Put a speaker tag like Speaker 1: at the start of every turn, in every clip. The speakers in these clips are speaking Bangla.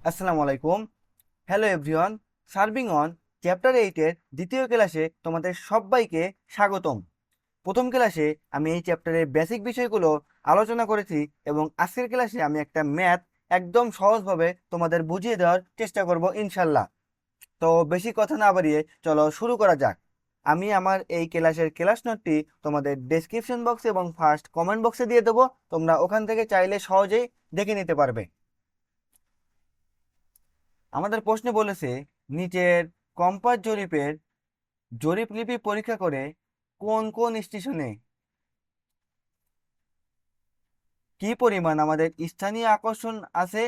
Speaker 1: আসসালামু আলাইকুম। Hello everyone. Surveying on chapter 8-এর দ্বিতীয় ক্লাসে তোমাদের সবাইকে স্বাগতম। প্রথম ক্লাসে আমি এই চ্যাপ্টারের বেসিক বিষয়গুলো আলোচনা করেছি এবং আজকের ক্লাসে আমি একটা ম্যাথ একদম সহজভাবে তোমাদের বুঝিয়ে দেওয়ার চেষ্টা করব ইনশাল্লাহ। তো বেশি কথা না বাড়িয়ে চলো শুরু করা যাক। আমি আমার এই ক্লাসের ক্লাস নোটটি তোমাদের ডেসক্রিপশন বক্সে এবং ফার্স্ট কমেন্ট বক্সে দিয়ে দেবো। তোমরা ওখান থেকে চাইলে সহজেই দেখে নিতে পারবে। আমাদের প্রশ্নে বলেছে নিচের কম্পাস জরিপের জরিপলিপি পরীক্ষা করে কোন কোন স্টেশনে কি পরিমাণ আমাদের স্থানীয় আকর্ষণ আছে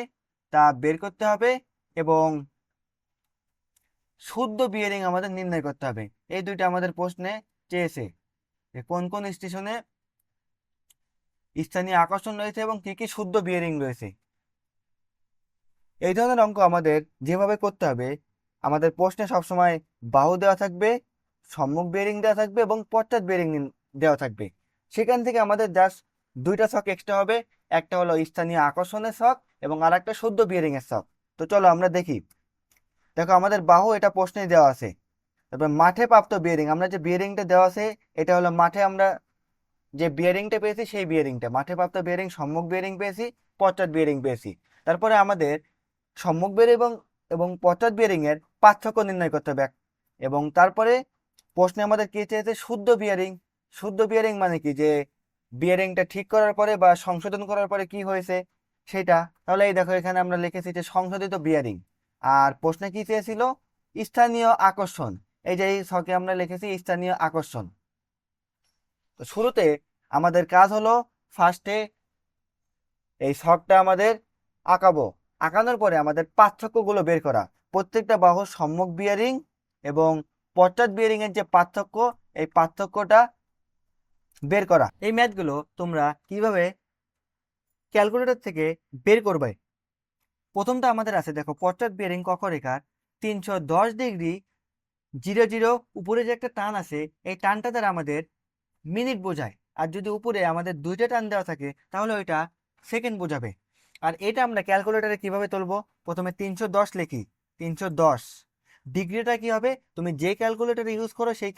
Speaker 1: তা বের করতে হবে এবং শুদ্ধ বিয়ারিং আমাদের নির্ণয় করতে হবে। এই দুইটা আমাদের প্রশ্নে চেয়েছে যে কোন কোন স্টেশনে স্থানীয় আকর্ষণ রয়েছে এবং কি কি শুদ্ধ বিয়ারিং রয়েছে। এই ধরনের অঙ্ক আমাদের যেভাবে করতে হবে, আমাদের প্রশ্নে সবসময় বাহু দেওয়া থাকবে, সম্মুখ বেয়ারিং দেওয়া থাকবে এবং পশ্চাৎ বেয়ারিং দেওয়া থাকবে। সেখান থেকে আমাদের জাস্ট দুইটা ছক এক্সট্রা হবে, একটা হলো স্থানীয় আকর্ষণের ছক এবং আর একটা শুদ্ধ বিয়ারিং এর ছক। তো চলো আমরা দেখি। দেখো আমাদের বাহু এটা প্রশ্নে দেওয়া আছে। তারপর মাঠে প্রাপ্ত বিয়ারিং, আমরা যে বিয়ারিংটা দেওয়া আছে এটা হলো মাঠে আমরা যে বিয়ারিংটা পেয়েছি সেই বিয়ারিংটা, মাঠে প্রাপ্ত বিয়ারিং সম্মুখ বিয়ারিং পেয়েছি, পশ্চাৎ বিয়ারিং পেয়েছি। তারপরে আমাদের সম্মুখ বেরিং এবং এবং পশ্চাৎ বেরিং এর পার্থক্য নির্ণয় করতে হবে। এবং তারপরে প্রশ্নে আমাদের কি চেয়েছে শুদ্ধ বিয়ারিং। শুদ্ধ বিয়ারিং মানে কি, যে বিয়ারিংটা ঠিক করার পরে বা সংশোধন করার পরে কি হয়েছে সেটা। তাহলে এই দেখো এখানে আমরা লিখেছি যে সংশোধিত বিয়ারিং। আর প্রশ্নে কি চেয়েছিল স্থানীয় আকর্ষণ, এই যে এই ছকে আমরা লিখেছি স্থানীয় আকর্ষণ। তো শুরুতে আমাদের কাজ হলো ফার্স্টে এই ছকটা আমাদের আঁকাবো। আঁকানোর পরে আমাদের পার্থক্যগুলো বের করা, প্রত্যেকটা বাহুর সম্মুখ বিয়ারিং এবং পশ্চাৎ বিয়ারিং এর যে পার্থক্য, এই পার্থক্যটা বের করা। এই ম্যাথগুলো তোমরা কিভাবে ক্যালকুলেটর থেকে বের করবে। প্রথমটা আমাদের আছে, দেখো পশ্চাৎ বিয়ারিং কক্ষরেখার 310 ডিগ্রি 00 উপরে যে একটা টান আছে, এই টানটা দ্বারা আমাদের মিনিট বোঝায়। আর যদি উপরে আমাদের দুইটা টান দেওয়া থাকে তাহলে ওইটা সেকেন্ড বোঝাবে। আর এটা আমরা ক্যালকুলেটারে কিভাবে তুলবো, প্রথমে 310 লিখি। 310 ডিগ্রিটা কি হবে, তুমি যে ক্যালকুলেটার ইউজ করো সেই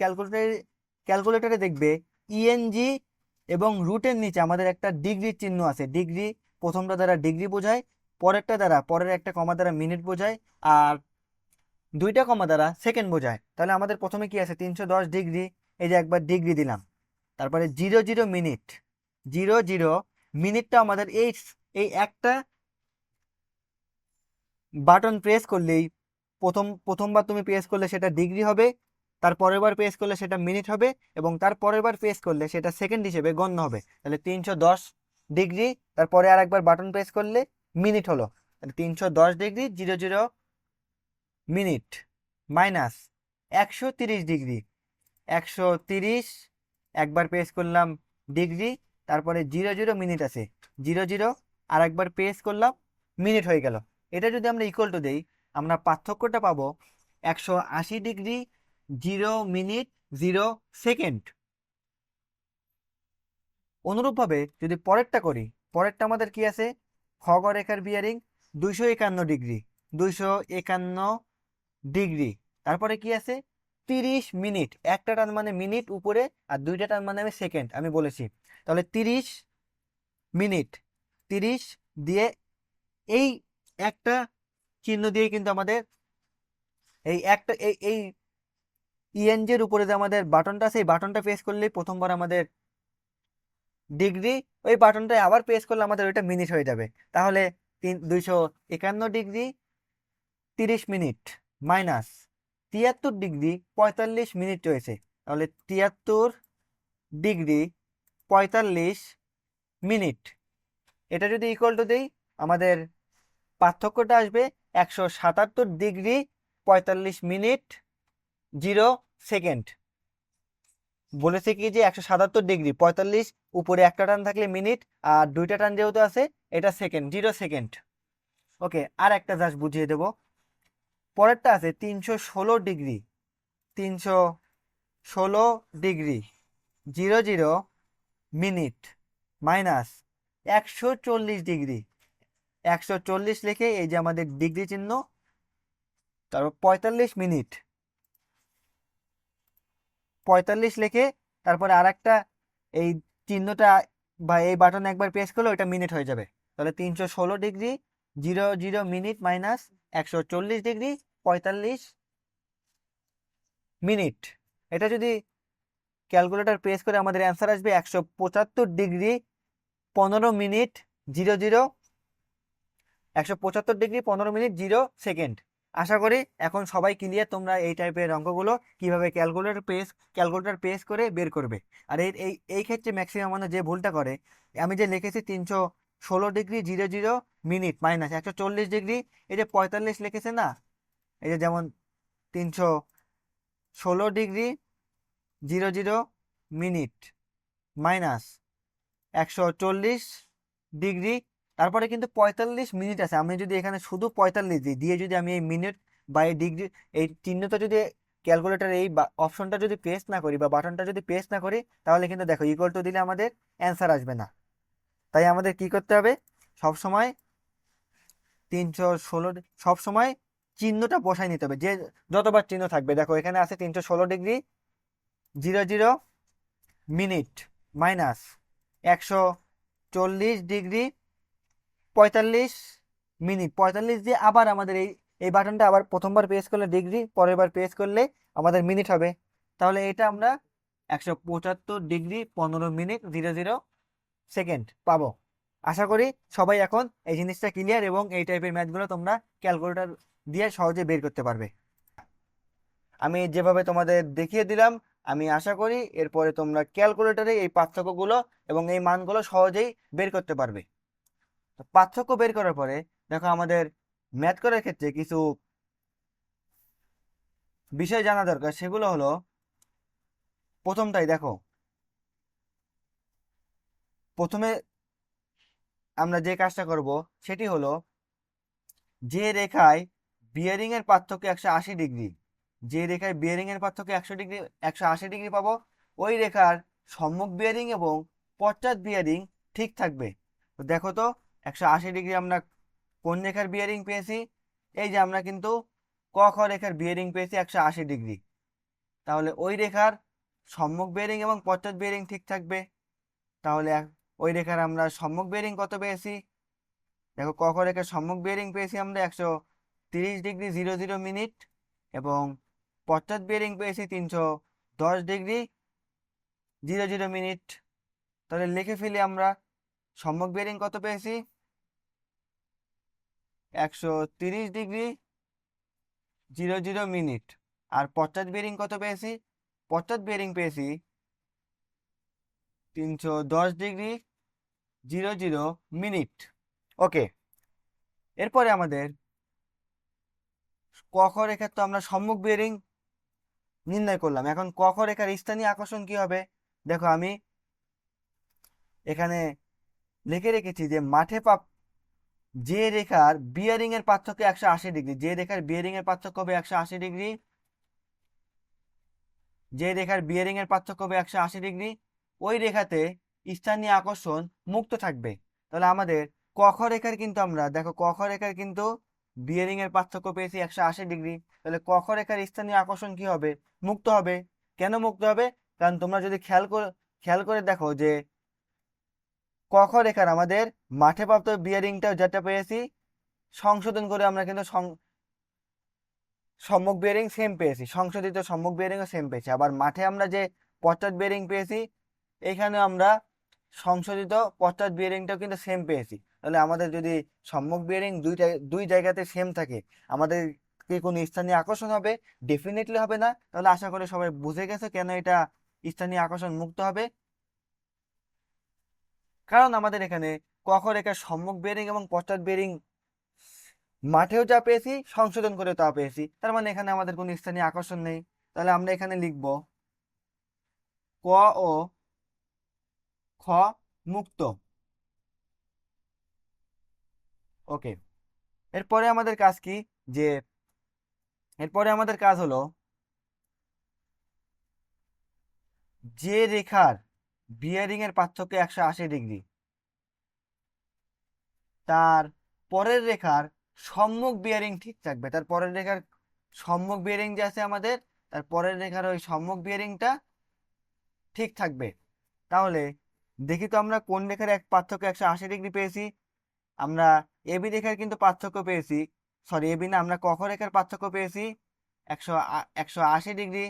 Speaker 1: ক্যালকুলেটারে দেখবে ইএনজি এবং রুটের নিচে আমাদের একটা ডিগ্রির চিহ্ন আছে। ডিগ্রি প্রথমটা দ্বারা ডিগ্রি বোঝায়, পরেরটা দ্বারা পরের একটা কমা দ্বারা মিনিট বোঝায়, আর দুইটা কমা দ্বারা সেকেন্ড বোঝায়। তাহলে আমাদের প্রথমে কি আছে 310 ডিগ্রি, এই যে একবার ডিগ্রি দিলাম। তারপরে 00 মিনিট, 00 মিনিটটা আমাদের এই এই একটা বাটন প্রেস করলেই প্রথমবার তুমি প্রেস করলে সেটা ডিগ্রি হবে, তার পরের বার প্রেস করলে সেটা মিনিট হবে এবং তার পরের বার প্রেস করলে সেটা সেকেন্ড হিসেবে গণ্য হবে। তাহলে 310 ডিগ্রি, তারপরে আর একবার বাটন প্রেস করলে মিনিট হলো। তাহলে 310 ডিগ্রি 00 মিনিট মাইনাস 130 ডিগ্রি, 130 একবার প্রেস করলাম ডিগ্রি, তারপরে 00 মিনিট আছে, 00 আর একবার প্রেস করলাম মিনিট হয়ে গেল। এটা যদি আমরা ইকুয়াল টু দেই, আমরা পার্থক্যটা পাবো 180 ডিগ্রি 0 মিনিট 0 সেকেন্ড। অনুরূপভাবে যদি পরেরটা করি, পরেরটা আমাদের কি আছে, খগরেখার বিয়ারিং 251 ডিগ্রি, 251 ডিগ্রি। তারপরে কি আছে 30 মিনিট, একটা টান মানে মিনিট উপরে আর দুইটা টান মানে আমি সেকেন্ড আমি বলেছি। তাহলে 30 মিনিট, 30 দিয়ে এই একটা চিহ্ন দিয়ে কিন্তু আমাদের এই একটা এই ইএনজির উপরে যে আমাদের বাটনটা আছে এই বাটনটা প্রেস করলেই প্রথমবার আমাদের ডিগ্রি, ওই বাটনটা আবার প্রেস করলে আমাদের ওইটা মিনিট হয়ে যাবে। তাহলে 251 degree 30 minute minus 73 degree 45 minute রয়েছে। তাহলে 73 ডিগ্রি 45 মিনিট, এটা যদি ইকুয়াল টু দিই আমাদের পার্থক্যটা আসবে 177 ডিগ্রি 45 মিনিট 0 সেকেন্ড। বলেছে কি যে 177 ডিগ্রি 45, উপরে একটা টান থাকলে মিনিট আর দুইটা টান যেহেতু আছে এটা সেকেন্ড, 0 সেকেন্ড। ওকে, আর একটা জাস্ট বুঝিয়ে দেব। পরেরটা আছে 316 degree, 316 degree 00 minute minus 140 degree, 140 লিখে এই যে আমাদের ডিগ্রি চিহ্ন, তারপর 45 মিনিট 45 লিখে তারপরে আর একটা এই চিহ্নটা বা এই বাটন একবার প্রেস করলে ওইটা মিনিট হয়ে যাবে। তাহলে 316 degree 00 minute minus 140 degree 45 minute. এটা যদি ক্যালকুলেটর প্রেস করে আমাদের অ্যান্সার আসবে 175 degree 15 minute 00 175 degree 15 minute 0 second. আশা করি এখন সবাই ক্লিয়ার তোমরা এই টাইপের অঙ্কগুলো কিভাবে ক্যালকুলেটর প্রেস করে বের করবে। আর এই ক্ষেত্রে ম্যাক্সিমাম মানুষ যে ভুলটা করে, আমি যে লিখেছি 316 ডিগ্রি 00 মিনিট মাইনাস 140 ডিগ্রি, এই যে 45 লিখেছে না, এই যে যেমন 316 ডিগ্রি 00 মিনিট মাইনাস 140 ডিগ্রি, তারপরে কিন্তু 45 মিনিট আছে। আমি যদি এখানে শুধু 45 দিই, দিয়ে যদি আমি এই মিনিট বা এই ডিগ্রি এই চিহ্নটা যদি ক্যালকুলেটার এই অপশনটা যদি প্রেস না করি বা বাটনটা যদি প্রেস না করি, তাহলে কিন্তু দেখো ইকুয়াল টু দিলে আমাদের অ্যান্সার আসবে না। তাই আমাদের কি করতে হবে, সবসময় 316 সবসময় চিহ্নটা বসাই নিতে হবে, যে যতবার চিহ্ন থাকবে। দেখো এখানে আছে 316 degree 00 minute minus 140 degree 45 minute. 45 দিয়ে আবার আমাদের এই বাটনটা আবার প্রথমবার প্রেস করলে ডিগ্রি, পরের বার প্রেস করলে আমাদের মিনিট হবে। তাহলে এটা আমরা 175 ডিগ্রি 15 মিনিট 00 সেকেন্ড পাবো। আশা করি সবাই এখন এই জিনিসটা ক্লিয়ার এবং এই টাইপের ম্যাথগুলো তোমরা ক্যালকুলেটর দিয়ে সহজে বের করতে পারবে। আমি যেভাবে তোমাদের দেখিয়ে দিলাম, আমি আশা করি এরপরে তোমরা ক্যালকুলেটরে এই পার্থক্যগুলো এবং এই মানগুলো সহজেই বের করতে পারবে। পার্থক্য বের করার পরে দেখো আমাদের ম্যাথ করার ক্ষেত্রে কিছু বিষয় জানা দরকার। সেগুলো হলো, প্রথমটাই দেখো, প্রথমে আমরা যে কাজটা করব সেটি হলো, যে রেখায় বিয়ারিং এর পার্থক্য 180 ডিগ্রি, যে রেখায় বিয়ারিং এর পার্থক্য 180 ডিগ্রি পাবো, ওই রেখার সম্মুখ বিয়ারিং এবং পশ্চাৎ বিয়ারিং ঠিক থাকবে। তো দেখো তো 180 ডিগ্রি আমরা কোন রেখার বিয়ারিং পেয়েছি, এই যে আমরা কিন্তু ক খ রেখার বিয়ারিং পেয়েছি 180 ডিগ্রি। তাহলে ওই রেখার সম্মুখ বিয়ারিং এবং পশ্চাৎ বিয়ারিং ঠিক থাকবে। তাহলে ওই রেখার আমরা সম্মুখ বিয়ারিং কত পেয়েছি, দেখো ক খ রেখার সম্মুখ বিয়ারিং পেয়েছি আমরা 130 ডিগ্রি 00 মিনিট এবং পশ্চাৎ বিয়ারিং পেয়েছি 310 ডিগ্রি 00 মিনিট। তাহলে লিখে ফেলি আমরা, সম্মুখ বিয়ারিং কত পেয়েছি 130 ডিগ্রি 00 মিনিট, আর পশ্চাৎ বিয়ারিং কত পেয়েছি, পশ্চাৎ বিয়ারিং পেয়েছি 310 ডিগ্রি 00 মিনিট। ওকে, এরপরে আমাদের ক খ রেখার তো আমরা সম্মুখ বিয়ারিং নির্ণয় করলাম। এখন ক খ রেখার স্থানীয় আকর্ষণ কি হবে, দেখো আমি এখানে লিখে রেখেছি যে যে রেখার বিয়ারিং এর পার্থক্য 180 ডিগ্রি, যে রেখার বিয়ারিং এর পার্থক্য হবে 180 ডিগ্রি, যে রেখার বিয়ারিং এর পার্থক্য হবে 180 ডিগ্রি, ওই রেখাতে স্থানীয় আকর্ষণ মুক্ত থাকবে। তাহলে আমাদের ক খ রেখার কিন্তু আমরা দেখো ক খ রেখার কিন্তু বিয়ারিং এর পার্থক্য পেয়েছি 180 ডিগ্রি। তাহলে ক খ রেখার স্থানীয় আকর্ষণ কি হবে, মুক্ত হবে। কেন মুক্ত হবে, কারণ তোমরা যদি খেয়াল করে দেখো যে ক খ রেখার আমাদের মাঠে প্রাপ্ত বিয়ারিংটা যেটা পেয়েছি, সংশোধন করে আমরা কিন্তু সম্মুখ বিয়ারিং সেম পেয়েছি, সংশোধিত সম্মুখ বিয়ারিংও সেম পেয়েছি। আবার মাঠে আমরা যে পশ্চাৎ বিয়ারিং পেয়েছি, এখানে আমরা সংশোধিত পশ্চাৎ বিয়ারিংটাও কিন্তু সেম পেয়েছি। তাহলে আমাদের যদি সম্মুখ বিয়ারিং দুই জায়গাতে সেম থাকে, আমাদের কি কোনো স্থানীয় আকর্ষণ হবে, ডেফিনেটলি হবে না। তাহলে আশা করি সবাই বুঝে গেছে কেন এটা স্থানীয় আকর্ষণ মুক্ত হবে। কারণ আমাদের এখানে ক খ রেখার সম্মুখ বিয়ারিং এবং পশ্চাৎ বিয়ারিং মাঠেও যা পেয়েছি, সংশোধন করে তা পেয়েছি, তার মানে এখানে আমাদের কোনো স্থানীয় আকর্ষণ নেই। তাহলে আমরা এখানে লিখব ক ও খ মুক্ত। ওকে, এরপরে আমাদের কাজ কি, যে এরপরে আমাদের কাজ হলো, যে রেখার বিয়ারিং এর পার্থক্য 180 ডিগ্রি, তার পরের রেখার সম্মুখ বিয়ারিং ঠিক থাকবে। তার পরের রেখার সম্মুখ বিয়ারিং যে আছে আমাদের, তার পরের রেখার ওই সম্মুখ বিয়ারিংটা ঠিক থাকবে। তাহলে দেখি তো আমরা কোন রেখার এক পার্থক্য 180 ডিগ্রি পেয়েছি। আমরা এবি রেখার কিন্তু পার্থক্য পেয়েছি, সরি এবি না, আমরা কখ রেখার পার্থক্য পেয়েছি 180 ডিগ্রি।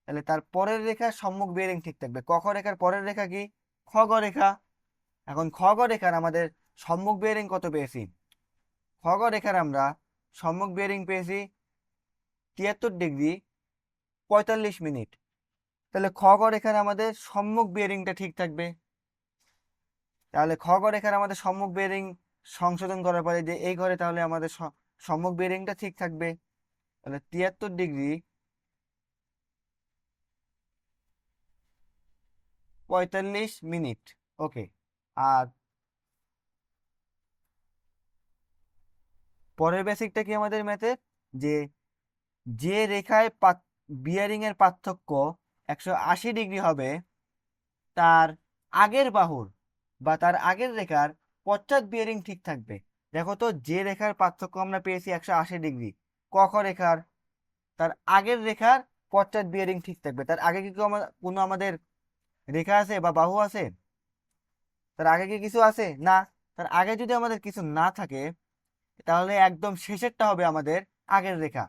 Speaker 1: তাহলে তার পরের রেখার সম্মুখ বিয়ারিং ঠিক থাকবে। কখ রেখার পরের রেখা কি? খগ রেখা। এখন খগ রেখার আমাদের সম্মুখ বিয়ারিং কত পেয়েছি? খগ রেখার আমরা সম্মুখ বিয়ারিং পেয়েছি 73 ডিগ্রি 45 মিনিট। তাহলে খগ রেখার আমাদের সম্মুখ বিয়ারিংটা ঠিক থাকবে। তাহলে খগ রেখার আমাদের সম্মুখ বিয়ারিং সংশোধন করার পরে যে এই ঘরে তাহলে আমাদের সম্মুখ বিয়ারিংটা ঠিক থাকবে। তাহলে 73 ডিগ্রি 45 মিনিট। ওকে। আর পরের বেসিকটা কি আমাদের ম্যাথে? যে যে রেখায় বিয়ারিং এর পার্থক্য 180 ডিগ্রি হবে, তার আগের বাহুর বা তার আগের রেখার পশ্চাৎ বিয়ারিং ঠিক থাকবে। দেখো তো, যে রেখার পার্থক্য আমরা পেয়েছি 180 ডিগ্রি, কখ রেখার তার আগের রেখার পশ্চাৎ বিয়ারিং ঠিক থাকবে। তার আগে কি কোনো আমাদের রেখা আছে বা বাহু আছে? তার আগে কি কিছু আছে? না। তার আগে যদি আমাদের কিছু না থাকে, তাহলে একদম শেষেরটা হবে আমাদের আগের রেখা।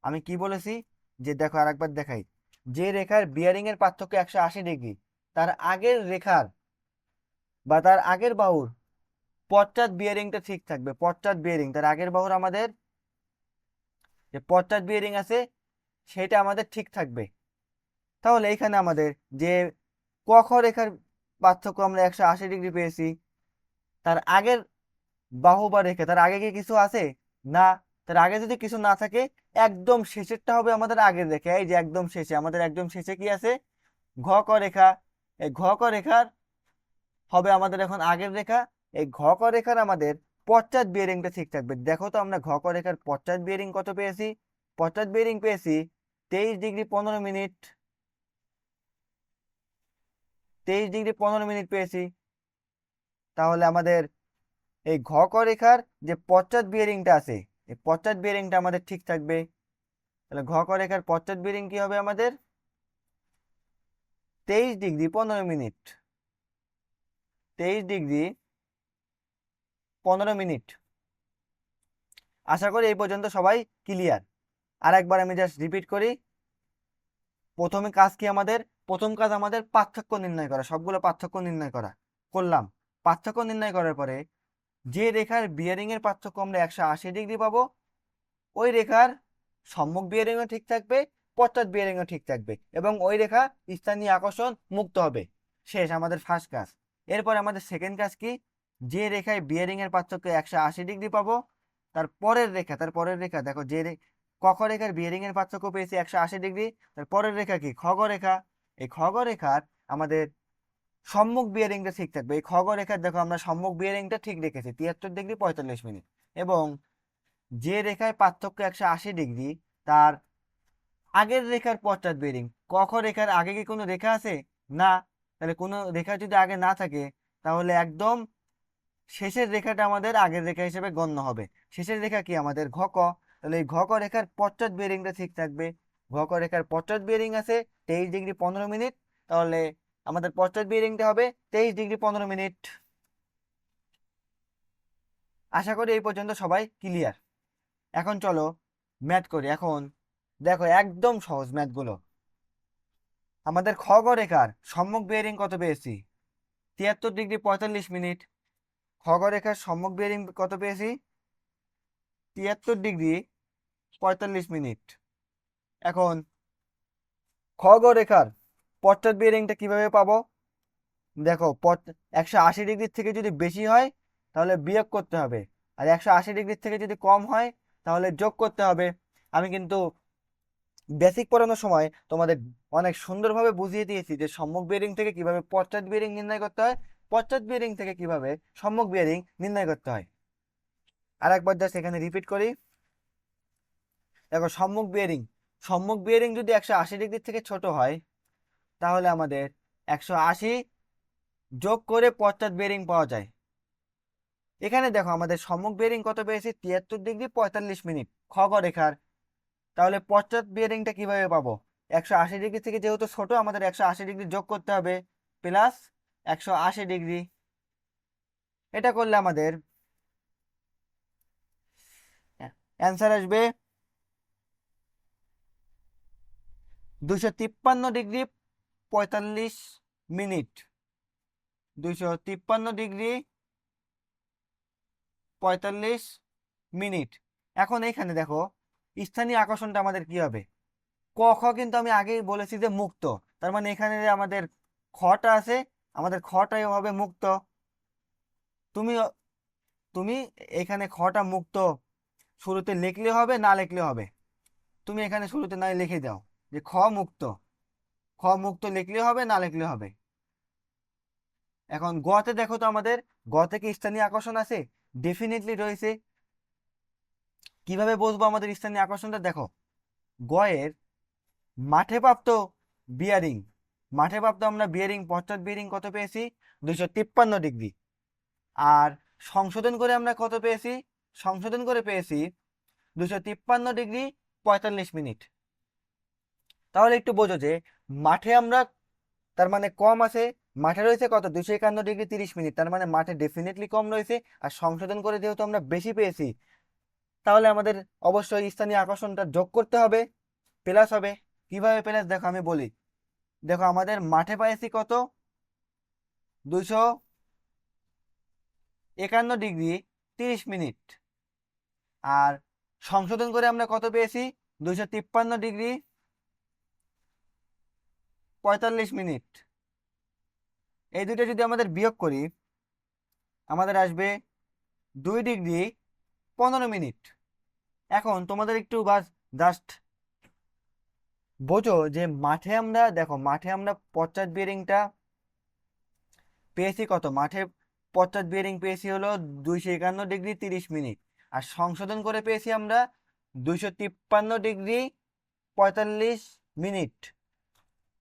Speaker 1: আমি কি বলেছি? যে দেখো আরেকবার দেখাই, যে রেখার বিয়ারিং এর পার্থক্য 180 ডিগ্রি, তার আগের রেখার বা তার আগের বাহুর পশ্চাৎ বিয়ারিংটা ঠিক থাকবে। পশ্চাৎ বিয়ারিং, তার আগের বাহুর আমাদের যে পশ্চাৎ বিয়ারিং আছে সেটা আমাদের ঠিক থাকবে। তাহলে এখানে আমাদের যে কখ রেখার পার্থক্য আমরা 180 ডিগ্রি পেয়েছি, তার আগের বাহু বা রেখা, তার আগে কি কিছু আছে? না। তার আগে যদি কিছু না থাকে, একদম শেষেরটা হবে আমাদের আগের রেখা। এই যে একদম শেষে, আমাদের একদম শেষে কি আছে? ঘ ক রেখা। এই ঘ ক রেখার হবে আমাদের এখন আগের রেখা। এই ঘ ক রেখার আমাদের পশ্চাৎ বিয়ারিংটা ঠিক থাকবে। দেখো তো আমরা ঘ ক রেখার পশ্চাৎ বিয়ারিং কত পেয়েছি? পশ্চাৎ বিয়ারিং পেয়েছি 23 ডিগ্রি 15 মিনিট। 23 ডিগ্রি 15 মিনিট পেয়েছি। তাহলে আমাদের এই ঘ ক রেখার যে পশ্চাৎ বিয়ারিংটা আছে, এই পশ্চাৎ বিয়ারিংটা আমাদের ঠিক থাকবে। তাহলে ঘ ক রেখার পশ্চাৎ বিয়ারিং কি হবে আমাদের? 23 ডিগ্রি 15 মিনিট। 23 degree 15 minute. আশা করি এই পর্যন্ত সবাই ক্লিয়ার। আর একবার আমি জাস্ট রিপিট করি। প্রথমে কাজ কি আমাদের? প্রথম কাজ আমাদের পার্থক্য নির্ণয় করা, সবগুলো পার্থক্য নির্ণয় করা করলাম। পার্থক্য নির্ণয় করার পরে যে রেখার বিয়ারিং এর পার্থক্য আমরা 180 ডিগ্রি পাবো, ওই রেখার সম্মুখ বিয়ারিংও ঠিক থাকবে, পশ্চাৎ বিয়ারিংও ঠিক থাকবে, এবং ওই রেখা স্থানীয় আকর্ষণ মুক্ত হবে। শেষ আমাদের ফার্স্ট কাজ। এরপর আমাদের সেকেন্ড কাজ কি? যে রেখায় বিয়ারিং এর পার্থক্য 180 ডিগ্রি পাবো, তার পরের রেখা দেখো, কখ রেখার বিয়ারিং এর পার্থক্য পেয়েছি 180 ডিগ্রি, তার পরের রেখা কি? খগ রেখা। এই খগ রেখার আমাদের সম্মুখ বিয়ারিংটা ঠিক থাকবে। এই খগ রেখার দেখো আমরা সম্মুখ বিয়ারিংটা ঠিক রেখেছি 73 ডিগ্রি 45 মিনিট। এবং যে রেখায় পার্থক্য 180 ডিগ্রি, তার আগের রেখার পশ্চাৎ বিয়ারিং, কখ রেখার আগে কি কোনো রেখা আছে? না। তাহলে কোনো রেখা যদি আগে না থাকে, তাহলে একদম শেষের রেখাটা আমাদের আগের রেখা হিসেবে গণ্য হবে। শেষের রেখা কি আমাদের? ঘ ক। তাহলে এই ঘ ক রেখার পশ্চাৎ বিয়ারিংটা ঠিক থাকবে। ঘ ক রেখার পশ্চাৎ বিয়ারিং আছে 23 ডিগ্রি 15 মিনিট। তাহলে আমাদের পশ্চাৎ বিয়ারিংটা হবে 23 ডিগ্রি 15 মিনিট। আশা করি এই পর্যন্ত সবাই ক্লিয়ার। এখন চলো ম্যাথ করি। এখন দেখো একদম সহজ ম্যাথগুলো। আমাদের খ গ রেখার সম্মুখ বিয়ারিং কত পেয়েছি? 73 ডিগ্রি 45 মিনিট। খ গ রেখার সম্মুখ বিয়ারিং কত পেয়েছি? 73 ডিগ্রি 45 মিনিট। এখন খ গ রেখার পশ্চাৎ বিয়ারিংটা কিভাবে পাবো? দেখো 180 ডিগ্রির থেকে যদি বেশি হয় তাহলে বিয়োগ করতে হবে, আর 180 ডিগ্রির থেকে যদি কম হয় তাহলে যোগ করতে হবে। আমি কিন্তু বেসিক পড়ানোর সময় তোমাদের অনেক সুন্দরভাবে বুঝিয়ে দিয়েছি যে সম্মুখ বিয়ারিং থেকে কিভাবে পশ্চাৎ বিয়ারিং নির্ণয় করতে হয়, পশ্চাৎ বিয়ারিং থেকে কিভাবে সম্মুখ বিয়ারিং নির্ণয় করতে হয়। আর একবার জাস্ট এখানে রিপিট করি। দেখো সম্মুখ বিয়ারিং যদি 180 ডিগ্রির থেকে ছোট হয়, তাহলে আমাদের 180 যোগ করে পশ্চাৎ বিয়ারিং পাওয়া যায়। এখানে দেখো আমাদের সম্মুখ বেরিং কত পেয়েছি, 73°45', খ গ রেখার। তাহলে পশ্চাৎ বিয়ারিংটা কিভাবে পাবো? 180° থেকে যেহেতু ছোট, আমাদের 180° যোগ করতে হবে, প্লাস 180°। এটা করলে আমাদের অ্যান্সার আসবে 253°45'। 253°45'। এখন এইখানে দেখো স্থানীয় আকর্ষণটা আমাদের কি হবে? ক খ কিন্তু আমি আগেই বলেছি যে মুক্ত, তার মানে এখানে যে আমাদের খটা আছে, আমাদের খটাই হবে মুক্ত। তুমি তুমি এখানে খটা মুক্ত শুরুতে লিখলে হবে, না লিখলে হবে। তুমি এখানে শুরুতে না লিখে দাও যে খ মুক্ত, খ মুক্ত লিখলে হবে, না লিখলে হবে। এখন গতে দেখো তো আমাদের গ থেকে স্থানীয় আকর্ষণ আছে, ডেফিনেটলি রয়েছে। কিভাবে বুঝবো আমাদের স্থানীয় আকর্ষণটা? দেখো গয়ের মাঠে প্রাপ্ত বিয়ারিং, মাঠে প্রাপ্ত আমরা বিয়ারিং, পশ্চাৎ বিয়ারিং কত পেয়েছি? 253°। আর সংশোধন করে আমরা কত পেয়েছি? সংশোধন করে পেয়েছি 253°45'। তাহলে একটু বোঝো যে মাঠে আমরা, তার মানে কম আছে, মাঠে রয়েছে কত? 251°30', তার মানে মাঠে ডেফিনেটলি কম রয়েছে। আর সংশোধন করে যেহেতু আমরা বেশি পেয়েছি, তাহলে আমাদের অবশ্যই স্থানীয় আকর্ষণটা যোগ করতে হবে, প্লাস হবে। কিভাবে প্লাস? দেখো আমি বলি। দেখো আমাদের মাঠে পাইছি কত? 251°30'। আর সংশোধন করে আমরা কত পেয়েছি? 253°45'। এই দুটো যদি আমাদের বিয়োগ করি, আমাদের আসবে 2°15'। এখন তোমাদের একটু বাস জাস্ট বোঝো যে মাঠে আমরা, দেখো মাঠে আমরা পশ্চাৎ বিয়ারিংটা পেয়েছি কত? মাঠে পশ্চাৎ বিয়ারিং পেয়েছি হলো 251°30'। আর সংশোধন করে পেয়েছি আমরা 253°45'।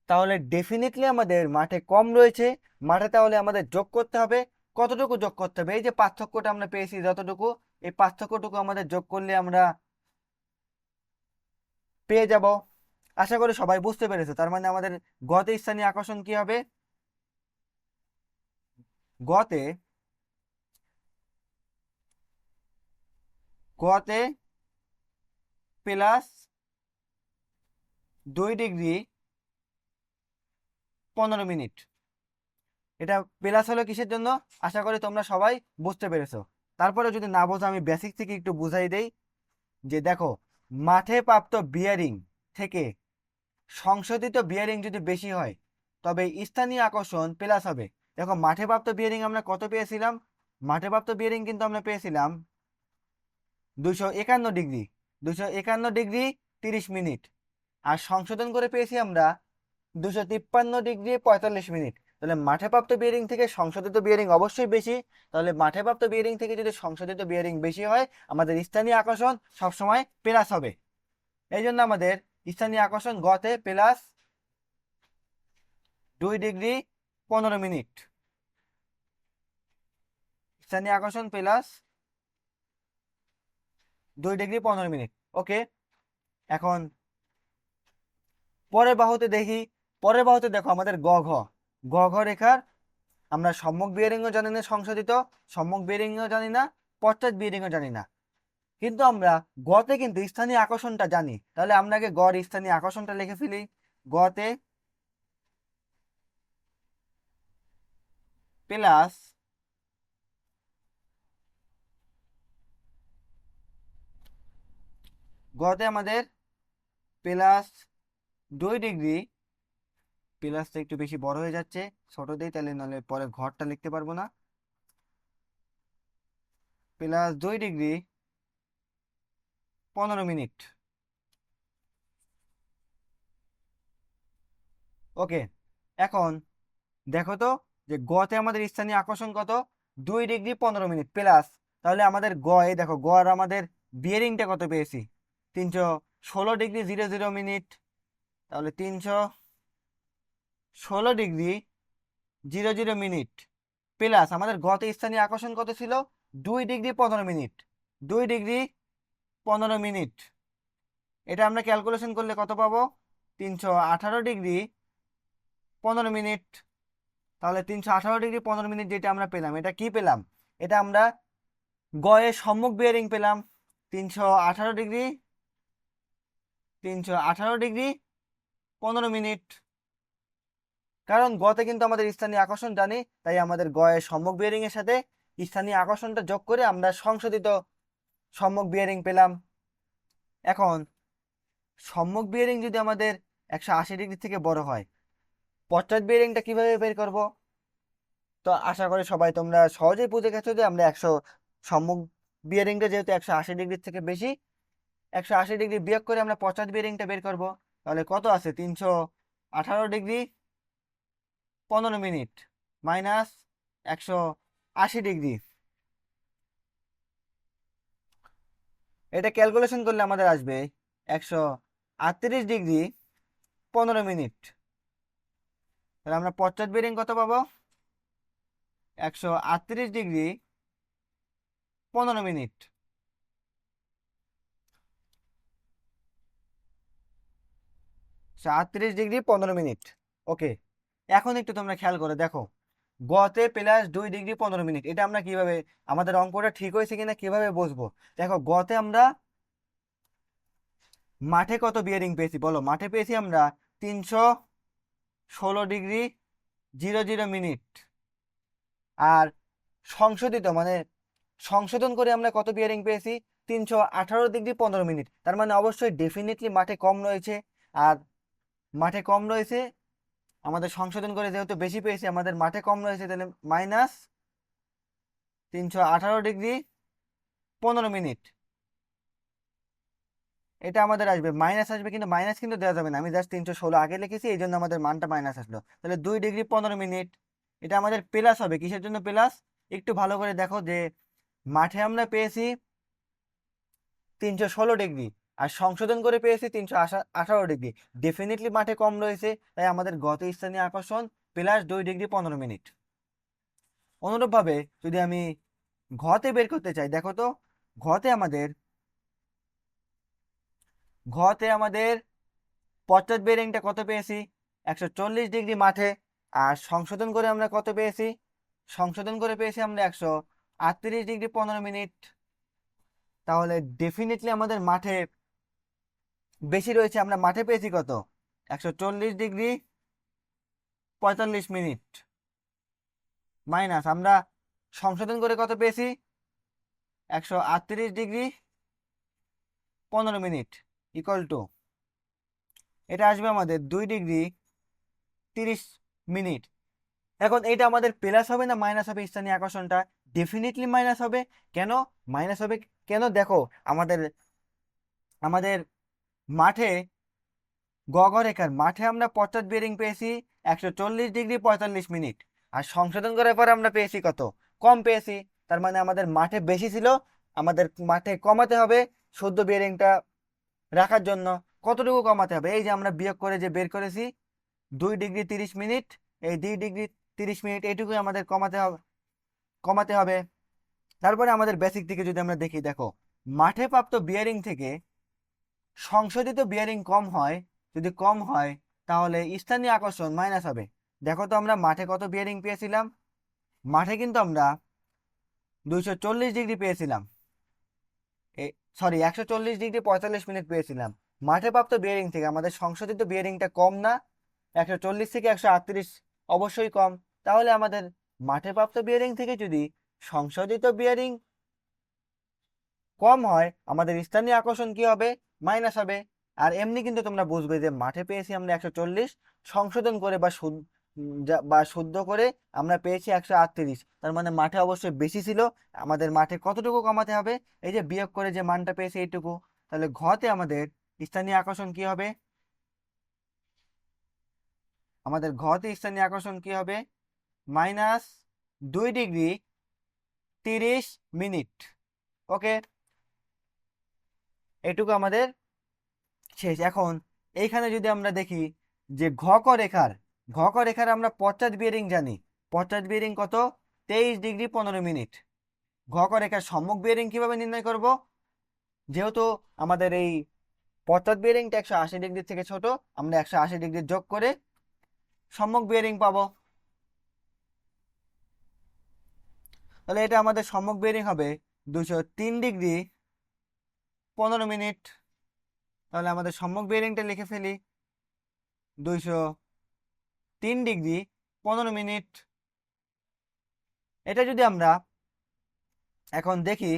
Speaker 1: তাহলে ডেফিনেটলি আমাদের মাঠে কম রয়েছে। মাঠে তাহলে আমাদের যোগ করতে হবে। কতটুকু যোগ করতে হবে? এই যে পার্থক্যটা আমরা পেয়েছি যতটুকু, এই পার্থক্যটুকু আমাদের যোগ করলে আমরা পেয়ে যাব। আশা করি সবাই বুঝতে পেরেছে। তার মানে আমাদের গতে স্থানীয় আকর্ষণ কি হবে? গতে গতে প্লাস 2°15'। এটা প্লাস হলো কিসের জন্য? আশা করি তোমরা সবাই বুঝতে পেরেছো। তারপরে যদি না বোঝো আমি বেসিক থেকে একটু বুঝাই দেই যে দেখো মাঠে প্রাপ্ত বিয়ারিং থেকে সংশোধিত বিয়ারিং যদি বেশি হয়, তবে স্থানীয় আকর্ষণ প্লাস হবে। দেখো মাঠে প্রাপ্ত বিয়ারিং আমরা কত পেয়েছিলাম? মাঠে প্রাপ্ত বিয়ারিং কিন্তু আমরা পেয়েছিলাম 251°, 251°30'। আর সংশোধন করে পেয়েছি আমরা 253°45'। তাহলে মাঠে প্রাপ্ত বিয়ারিং থেকে সংশোধিত বিয়ারিং অবশ্যই বেশি। তাহলে মাঠে প্রাপ্ত বিয়ারিং থেকে যদি সংশোধিত বিয়ারিং বেশি হয়, আমাদের স্থানীয় আকর্ষণ সবসময় প্লাস হবে। এই জন্য আমাদের স্থানীয় আকর্ষণ গতে প্লাস 2°15'। স্থানীয় আকর্ষণ প্লাস 2°15'। ওকে, এখন পরের বাহুতে দেখি। পরের বাহুতে দেখো আমাদের গ ঘ, গ ঘ রেখার আমরা সম্মুখ বিয়ারিংও জানি না, সংশোধিত সম্মুখ বিয়ারিংও জানি না, পশ্চাৎ বিয়ারিংও জানি না। কিন্তু আমরা গতে কিন্তু স্থানীয় আকর্ষণটা জানি। তাহলে আমরা আগে গড় স্থানীয় আকর্ষণটা লিখে ফেলি। গতে প্লাস গতে আমাদের প্লাস 2°, প্লাসটা একটু বেশি বড় হয়ে যাচ্ছে, ছোট দেই তাহলে নাহলে পরে ঘরটা লিখতে পারবো না। প্লাস 2°15'। ওকে, এখন দেখো তো যে গতে আমাদের স্থানীয় আকর্ষণ কত? 2°15'। প্লাস তাহলে আমাদের গ, এই দেখো গ আর আমাদের বিয়ারিংটা কত পেয়েছি? 316°00'। তাহলে 316°00'। প্লাস আমাদের গতে স্থানীয় আকর্ষণ কত ছিল? 2 ডিগ্রি 15 মিনিট, 2 ডিগ্রি 15 মিনিট। এটা আমরা ক্যালকুলেশন করলে কত পাবো? 318 ডিগ্রি 15 মিনিট। তাহলে 318 ডিগ্রি 15 মিনিট যেটা আমরা পেলাম, এটা কি পেলাম? এটা আমরা গয়ের সম্মুখ বিয়ারিং পেলাম 318 ডিগ্রি 318 ডিগ্রি 15 মিনিট। কারণ গতে কিন্তু আমাদের স্থানীয় আকর্ষণ জানি, তাই আমাদের গয়ের সম্মুখ বিয়ারিং এর সাথে স্থানীয় আকর্ষণটা যোগ করে আমরা সংশোধিত সম্মুখ বিয়ারিং পেলাম। এখন সম্মুখ বিয়ারিং যদি আমাদের 180 ডিগ্রি থেকে বড় হয়, পশ্চাৎ বিয়ারিংটা কিভাবে বের করব? তো আশা করি সবাই তোমরা সহজেই বুঝে গেছো যে আমরা সম্মুখ বিয়ারিংটা যেহেতু 180 ডিগ্রি থেকে বেশি, 180 ডিগ্রি বিয়োগ করে আমরা পশ্চাৎ বিয়ারিংটা বের করব। তাহলে কত আছে? 318 ডিগ্রি 15 মিনিট মাইনাস 180 ডিগ্রি। এটা ক্যালকুলেশন করলে আমাদের আসবে 138 ডিগ্রি 15 মিনিট। তাহলে আমরা পশ্চাৎ বিয়ারিং কত পাবো? 138 degree 15 minute. 38 degree 15 minute. Okay, এখন একটু তোমরা খেয়াল করে দেখো, গতে প্লাস 2 ডিগ্রি 15 মিনিট, এটা আমরা কিভাবে, আমাদের অঙ্কটা ঠিক হয়েছে কিনা কিভাবে বুঝবো? দেখো, গতে আমরা মাঠে কত বিয়ারিং পেয়েছি বলো? মাঠে পেয়েছি আমরা 316 ডিগ্রি 00 মিনিট। আর সংশোধিত মানে সংশোধন করে আমরা কত বিয়ারিং পেয়েছি? 318 ডিগ্রি 15 মিনিট। তার মানে অবশ্যই ডেফিনেটলি মাঠে কম রয়েছে। আর মাঠে কম রয়েছে, আমাদের সংশোধন করে যেহেতু বেশি পেয়েছি, আমাদের মাঠে কম রয়েছে, তাহলে মাইনাস 318 ডিগ্রি 15 মিনিট। এটা আমাদের আসবে, মাইনাস আসবে, কিন্তু মাইনাস কিন্তু দেওয়া যাবে না, আমি জাস্ট 316 আগে লিখেছি, এই জন্য আমাদের মানটা মাইনাস আসলো। তাহলে 2 ডিগ্রি 15 মিনিট এটা আমাদের প্লাস হবে। কিসের জন্য প্লাস? একটু ভালো করে দেখো যে মাঠে আমরা পেয়েছি 316 ডিগ্রি, আর সংশোধন করে পেয়েছি 318 ডিগ্রি। ডেফিনেটলি মাঠে কম রয়েছে, তাই আমাদের গত স্থানীয় আকর্ষণ প্লাস 2 ডিগ্রি 15 মিনিট। অনুরূপভাবে যদি আমি ঘতে বের করতে চাই, দেখো তো ঘতে আমাদের পশ্চাৎ বেরিংটা কত পেয়েছি? 140 ডিগ্রি মাঠে। আর সংশোধন করে আমরা কত পেয়েছি? সংশোধন করে পেয়েছি আমরা 138 ডিগ্রি 15 মিনিট। তাহলে ডেফিনেটলি আমাদের মাঠে বেশি রয়েছে। আমরা মাঠে পেয়েছি কত? 140 ডিগ্রি 45 মিনিট মাইনাস আমরা সংশোধন করে কত পেয়েছি? 138 ডিগ্রি 15 মিনিট ইকুয়াল টু, এটা আসবে আমাদের 2 ডিগ্রি 30 মিনিট। এখন এটা আমাদের প্লাস হবে না মাইনাস হবে? স্থানীয় আকর্ষণটা ডেফিনেটলি মাইনাস হবে। কেন মাইনাস হবে? কেন দেখো, আমাদের আমাদের মাঠে রেখার মাঠে আমরা পশ্চাৎ বিয়ারিং পেয়েছি 140 ডিগ্রি 45 মিনিট, আর সংশোধন করার পর আমরা পেয়েছি কত? কম পেয়েছি। তার মানে আমাদের মাঠে বেশি ছিল, আমাদের মাঠে কমাতে হবে শুদ্ধ বিয়ারিংটা রাখার জন্য। কতটুকু কমাতে হবে? এই যে আমরা বিয়োগ করে যে বের করেছি 2 ডিগ্রি 30 মিনিট, এই 2 ডিগ্রি 30 মিনিট এইটুকুই আমাদের কমাতে হবে। তারপরে আমাদের বেসিক থেকে যদি আমরা দেখি, দেখো মাঠে প্রাপ্ত বিয়ারিং থেকে সংশোধিত বিয়ারিং যদি কম হয় তাহলে স্থানীয় আকর্ষণ মাইনাস হবে। দেখো তো আমরা মাঠে কত বিয়ারিং পেয়েছিলাম? মাঠে কিন্তু আমরা 240 ডিগ্রি পেয়েছিলাম, সরি 140 ডিগ্রি 45 মিনিট পেয়েছিলাম। মাঠে প্রাপ্ত বিয়ারিং থেকে আমাদের সংশোধিত বিয়ারিংটা কম না? 140 থেকে 138 অবশ্যই কম। তাহলে আমাদের মাঠে প্রাপ্ত বিয়ারিং থেকে যদি সংশোধিত বিয়ারিং কম হয়, আমাদের স্থানীয় আকর্ষণ কি হবে? মাইনাস হবে। আর এমনি কিন্তু তোমরা বুঝবে যে মাঠে পেয়েছি আমরা 140, সংশোধন করে বা শুদ্ধ করে আমরা পেয়েছি 138। তার মানে মাঠে অবশ্যই বেশি ছিল। আমাদের মাঠে কতটুকু কমাতে হবে? এই যে বিয়োগ করে যে মানটা পেয়েছি এইটুকু। তাহলে ঘতে আমাদের স্থানীয় আকর্ষণ কি হবে? আমাদের ঘতে স্থানীয় আকর্ষণ কি হবে? Minus 2 degree 30 minute. ওকে, এটুকু আমাদের শেষ। এখন এইখানে যদি আমরা দেখি যে ঘ রেখার আমরা পশ্চাৎ বিয়ারিং জানি। পশ্চাৎ বিয়ারিং কত? 23 ডিগ্রি 15 মিনিট। রেখার সম্মুখ বিয়ারিং কিভাবে নির্ণয় করব? যেহেতু আমাদের এই পশ্চাৎ বিয়ারিংটা 180 ডিগ্রি থেকে ছোট, আমরা 180 ডিগ্রি যোগ করে সম্মুখ বিয়ারিং পাবো। তাহলে এটা আমাদের সম্মুখ বিয়ারিং হবে 203 ডিগ্রি 15 মিনিট। তাহলে আমাদের সম্মুখ বিয়ারিংটা লিখে ফেলি 203 ডিগ্রি 15 মিনিট। এটা যদি আমরা এখন দেখি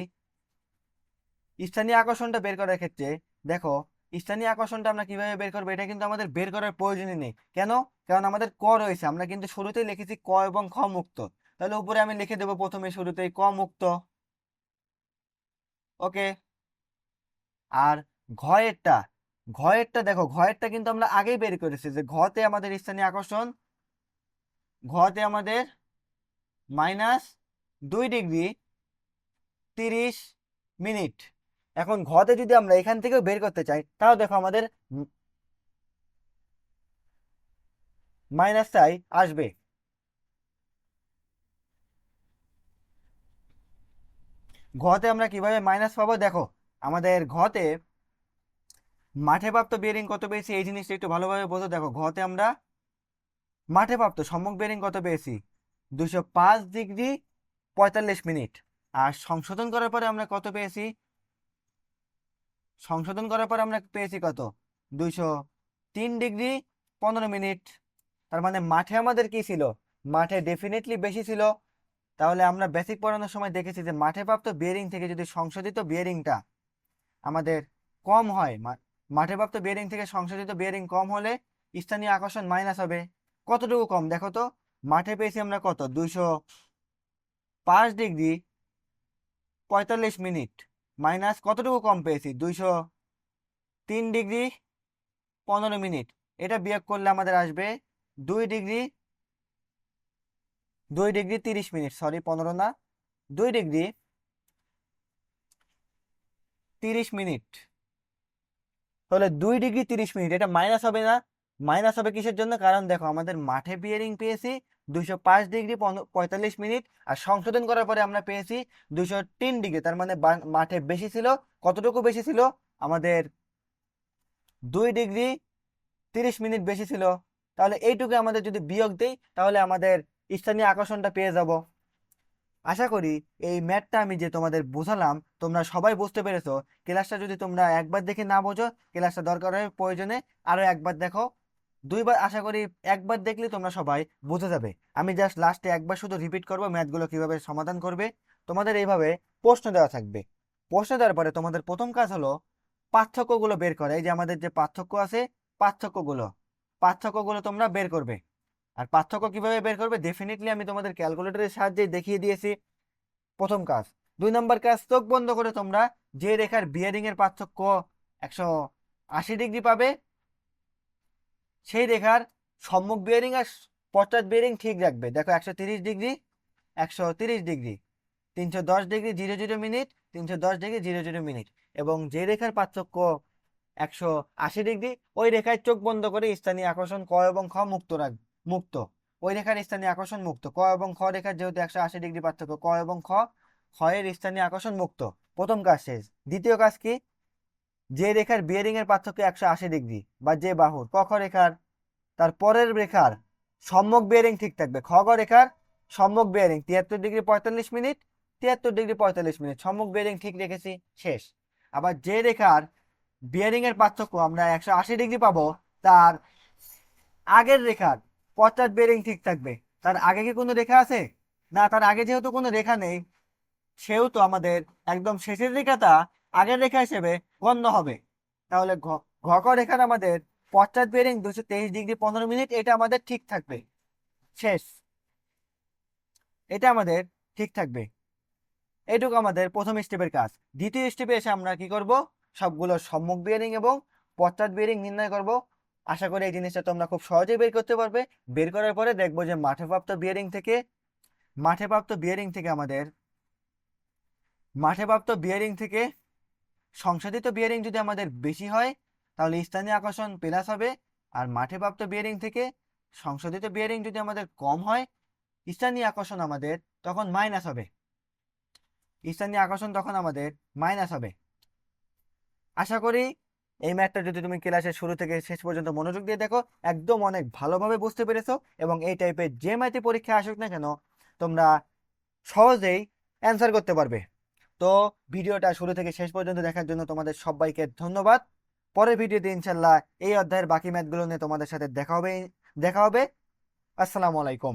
Speaker 1: স্থানীয় আকর্ষণটা বের করার ক্ষেত্রে, দেখো স্থানীয় আকর্ষণটা আমরা কিভাবে বের করবো, এটা কিন্তু আমাদের বের করার প্রয়োজনই নেই। কেন? কারণ আমাদের ক রয়েছে, আমরা কিন্তু শুরুতেই লিখেছি ক এবং খ মুক্ত। তাহলে উপরে আমি লিখে দেবো প্রথমে শুরুতেই ক মুক্ত। ওকে। আর ঘয়েরটা দেখো, ঘয়েরটা কিন্তু আমরা আগেই বের করেছি যে ঘতে আমাদের স্থানীয় আকর্ষণ, ঘতে আমাদের -2 ডিগ্রি 30 মিনিট। এখন ঘতে যদি আমরা এখান থেকেও বের করতে চাই, তাও দেখো আমাদের মাইনাসটাই আসবে। ঘতে আমরা কিভাবে মাইনাস পাবো, দেখো আমাদের ঘতে মাঠে প্রাপ্ত বিয়ারিং কত পেয়েছি, এই জিনিসটা একটু ভালোভাবে বোঝো। দেখো ঘতে আমরা মাঠে প্রাপ্ত সম্মুখ বিয়ারিং কত পেয়েছি, 205 ডিগ্রি 45 মিনিট। আর সংশোধন করার পরে আমরা কত পেয়েছি, সংশোধন করার পর আমরা পেয়েছি কত, 203 ডিগ্রি 15 মিনিট। তার মানে মাঠে আমাদের কি ছিল, মাঠে ডেফিনেটলি বেশি ছিল। তাহলে আমরা বেসিক পড়ানোর সময় দেখেছি যে মাঠে প্রাপ্ত বিয়ারিং থেকে যদি সংশোধিত বিয়ারিংটা আমাদের কম হয়, মাঠে প্রাপ্ত বিয়ারিং থেকে সংশোধিত বিয়ারিং কম হলে স্থানীয় আকর্ষণ মাইনাস হবে। কতটুকু কম দেখো তো, মাঠে পেয়েছি আমরা কত, 205 ডিগ্রি 45 মিনিট মাইনাস কতটুকু কম পেয়েছি, 203 ডিগ্রি 15 মিনিট। এটা বিয়োগ করলে আমাদের আসবে 2 ডিগ্রি 2 ডিগ্রি 30 মিনিট, সরি 15 না, 2 ডিগ্রি 30 মিনিট। তাহলে 2 ডিগ্রি 30 মিনিট, এটা মাইনাস হবে না? মাইনাস হবে কিসের জন্য? কারণ দেখো আমাদের মাঠে বিয়ারিং পেয়েছি 205 ডিগ্রি 45 মিনিট, আর সংশোধন করার পরে আমরা পেয়েছি 203 ডিগ্রি। তার মানে মাঠে বেশি ছিল। কতটুকু বেশি ছিল? আমাদের 2 ডিগ্রি 30 মিনিট বেশি ছিল। তাহলে এইটুকু আমাদের যদি বিয়োগ দেই, তাহলে আমাদের স্থানীয় আকর্ষণটা পেয়ে যাব। আশা করি এই ম্যাথটা আমি যে তোমাদের বোঝালাম তোমরা সবাই বুঝতে পেরেছো। ক্লাসটা যদি তোমরা একবার দেখে না বোঝো, ক্লাসটা দরকার হয় প্রয়োজনে আরো একবার দেখো, দুইবার, আশা করি একবার দেখলে তোমরা সবাই বুঝে যাবে। আমি জাস্ট লাস্টে একবার শুধু রিপিট করবো ম্যাথগুলো কিভাবে সমাধান করবে। তোমাদের এইভাবে প্রশ্ন দেওয়া থাকবে। প্রশ্ন দেওয়ার পরে তোমাদের প্রথম কাজ হলো পার্থক্যগুলো বের করা। এই যে আমাদের যে পার্থক্য আছে, পার্থক্যগুলো পার্থক্যগুলো তোমরা বের করবে। আর পার্থক্য কিভাবে বের করবে, ডেফিনেটলি আমি তোমাদের ক্যালকুলেটরের সাহায্যে দেখিয়ে দিয়েছি। প্রথম কাজ। 2 নম্বর কাজ, চোখ বন্ধ করে তোমরা যে রেখার বিয়ারিং এর পার্থক্য 180 ডিগ্রি পাবে, সেই রেখার সম্মুখ বিয়ারিং আর পশ্চাৎ বিয়ারিং ঠিক রাখবে। দেখো 130 degree 130 degree 310 degree 00 minute 310 degree 00 minute, এবং যে রেখার পার্থক্য 180 ডিগ্রি, ওই রেখায় চোখ বন্ধ করে স্থানীয় আকর্ষণ ক এবং খ মুক্ত। ওই রেখার স্থানীয় আকর্ষণ মুক্ত। ক এবং খ রেখার যেহেতু 180 ডিগ্রি পার্থক্য, ক এবং খ এর স্থানীয় আকর্ষণ মুক্ত। প্রথম কাজ শেষ। দ্বিতীয় কাজ কি, যে রেখার বিয়ারিং এর পার্থক্য 180 ডিগ্রি বা যে বাহুর ক খ রেখার, তার পরের রেখার সম্মুখ বিয়ারিং ঠিক থাকবে। খ গ রেখার সম্মুখ bearing 73 degree 45 minute 73 degree 45 minute, সম্মুখ বিয়ারিং ঠিক রেখেছি, শেষ। আবার যে রেখার বিয়ারিং এর পার্থক্য আমরা 180 ডিগ্রি পাবো, তার আগের রেখার পশ্চাৎ বিয়ারিং ঠিক থাকবে। তার আগে কি কোনো রেখা আছে? না, তার আগে যেহেতু কোনো রেখা নেই, সেহেতু আমাদের একদম শেষের রেখাটা আগের রেখা হিসেবে গণ্য হবে। তাহলে ঘ ক রেখার আমাদের পশ্চাৎ বিয়ারিং 223 ডিগ্রি 15 মিনিট, এটা আমাদের ঠিক থাকবে, শেষ। এটা আমাদের ঠিক থাকবে। এইটুকু আমাদের প্রথম স্টেপের কাজ। দ্বিতীয় স্টেপে এসে আমরা কি করব, সবগুলো সম্মুখ বিয়ারিং এবং পশ্চাৎ বিয়ারিং নির্ণয় করব। আশা করি এই জিনিসটা তোমরা খুব সহজেই বের করতে পারবে। বের করার পরে দেখবো যে মাঠে প্রাপ্ত বিয়ারিং থেকে সংশোধিত বিয়ারিং যদি আমাদের বেশি হয়, তাহলে স্থানীয় আকর্ষণ প্লাস হবে। আর মাঠে প্রাপ্ত বিয়ারিং থেকে সংশোধিত বিয়ারিং যদি আমাদের কম হয়, স্থানীয় আকর্ষণ আমাদের তখন মাইনাস হবে। স্থানীয় আকর্ষণ তখন আমাদের মাইনাস হবে। আশা করি এই ম্যাথটা যদি তুমি ক্লাসের শুরু থেকে শেষ পর্যন্ত মনোযোগ দিয়ে দেখো, একদম অনেক ভালোভাবে বুঝতে পেরেছো, এবং এই টাইপের যে ম্যাথে পরীক্ষা আসুক না কেন তোমরা সহজেই অ্যান্সার করতে পারবে। তো ভিডিওটা শুরু থেকে শেষ পর্যন্ত দেখার জন্য তোমাদের সবাইকে ধন্যবাদ। পরের ভিডিওতে ইনশাল্লাহ এই অধ্যায়ের বাকি ম্যাথগুলো নিয়ে তোমাদের সাথে দেখা হবে। আসসালামু আলাইকুম।